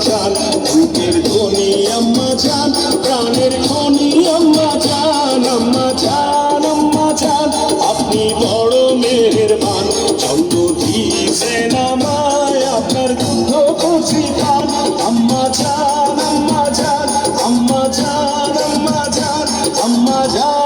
জান, বুকের ধ্বনি আম্মা জান, প্রাণের খনি আম্মা জান, আম্মা জান, আম্মা জান, আপনি বড় মেহেরবান। জন্ম দিয়েছেন আমায় আপনার দুধ কচি খান, আম্মা জান, আম্মা জান, আম্মা জান, আম্মা জান, আম্মা জান।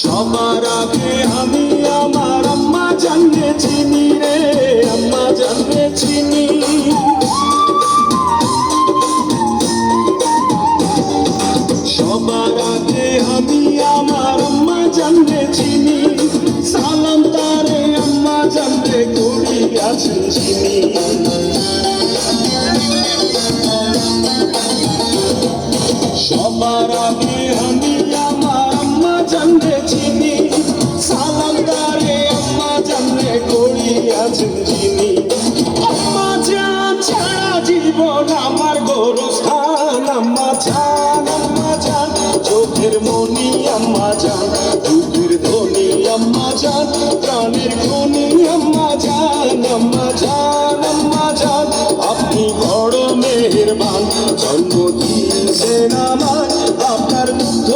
সবার আগে আমি আমার আম্মা জানলে চিনি রে, আম্মা জানলে চিনি। সবার আগে আমি আমার আম্মা জানলে চিনি, সালাম তারে আম্মা জানলে করি আছেন চিনি। সবার আগে আমি আমার আম্মা জানলে চিনি, সালাম তারে আম্মা জানলে করি আছেন চিনি। আম্মা জান ছাড়া জীবন আমার গোরস্থান, আম্মা জান, আম্মা জান, চোখের মনি আম্মা জান, বুকের ধ্বনি আম্মা জান, প্রাণের খনি আম্মা জান, আম্মা জান, আম্মা জান, আপনি বড় মেহেরবান। জন্ম দিয়েছেন আমায় আপনার দুধ